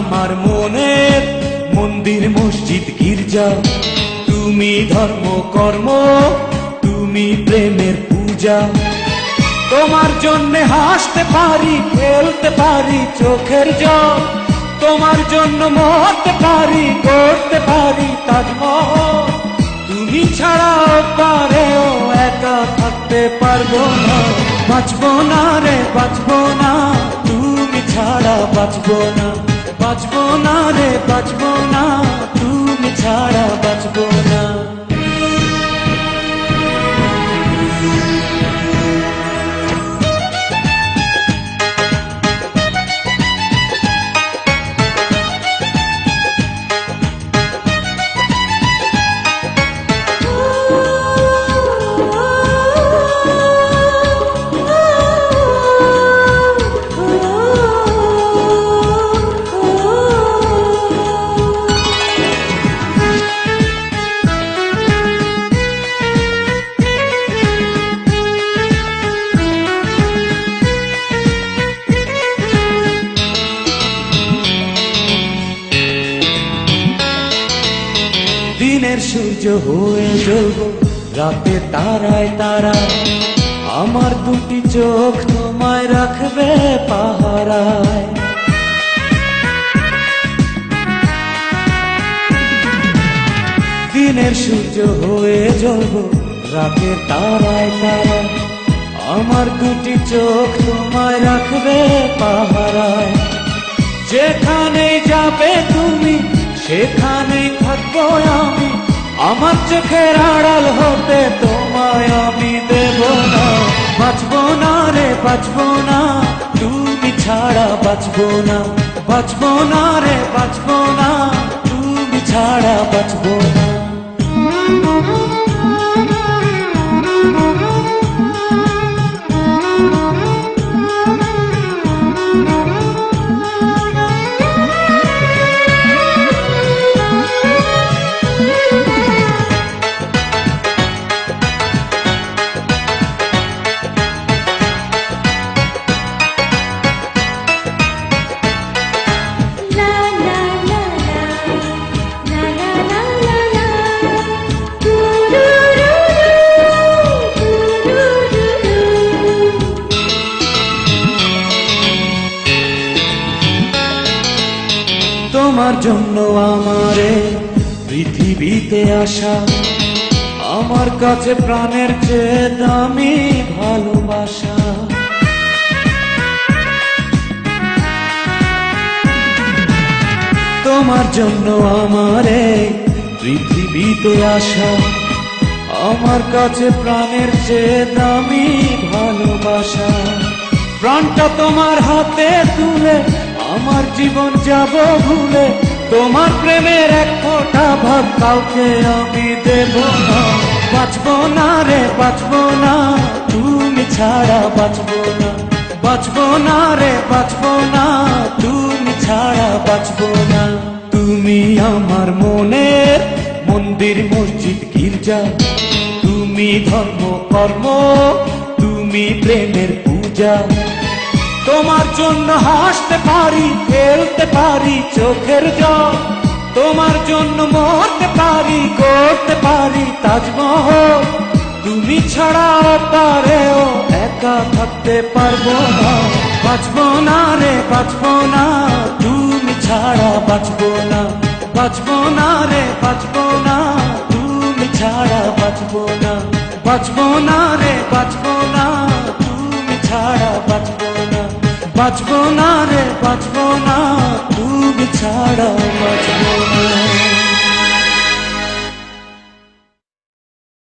আমার মনের মন্দির মসজিদ গির্জা, তুমি ধর্ম কর্ম, তুমি প্রেমের পূজা। তোমার জন্যে হাসতে পারি, খেলতে পারি চোখের জল, তোমার জন্য মরতে পারি, করতে পারি তাজমহল। তুমি ছাড়া পারেও একা থাকতে পারবো না, বাঁচবো না রে বাঁচবো না, তুমি ছাড়া বাঁচবো না, বাঁচবো না রে বাঁচবো না, তুমি ছাড়া বাঁচবো না। দিনের সূর্য হয়ে জ্বলব রাতে তারায় তারা, আমার দুটি চোখ তোমায় রাখবে পাহারায়। দিনের সূর্য হয়ে জ্বলব রাতে তারায় তারা, আমার দুটি চোখ তোমায় রাখবে পাহারায়। যেখানেই যাবে তুমি সেখানেই থাকবো আমি, আমার চোখের আড়াল হতে তোমায় আমি দেব না। বাঁচবো না রে বাঁচবো না, তুমি ছাড়া বাঁচবো না, বাঁচবো না রে বাঁচবো না, তুমি ছাড়া বাঁচবো না। তোমার জন্য আমারে পৃথিবীতে আসা, আমার কাছে প্রাণের চেয়ে দামি ভালোবাসা। তোমার জন্য আমারে পৃথিবীতে আসা, আমার কাছে প্রাণের চেয়ে দামি ভালোবাসা। প্রাণটা তোমার হাতে তুলে আমার জীবন যাব ভুলে, তোমার প্রেমের এক ফোঁটা ভাব কাউকে আমি দেব না। বাঁচবো না রে বাঁচবো না, তুমি ছাড়া বাঁচবো না, বাঁচবো না রে বাঁচবো না, তুমি ছাড়া বাঁচবো না। তুমি আমার মনের মন্দির মসজিদ গির্জা, তুমি ধর্ম কর্ম, তুমি প্রেমের পূজা। তোমার জন্য হাসতে পারি, খেলতে পারি চোখের জল, তোমার জন্য মরতে পারি, করতে পারি তাজমহল। তুমি ছাড়া পারেও একা থাকতে পারবো না, বাঁচবো না রে বাঁচবো না, তুমি ছাড়া বাঁচবো না, বাঁচবো না রে বাঁচবো না, তুমি ছাড়া বাঁচবো না, বাঁচবো না রে বাঁচবো না, তুমি ছাড়া বাঁচবো না, বাঁচবো না রে বাঁচবো না, তুমি ছাড়া বাঁচবো না।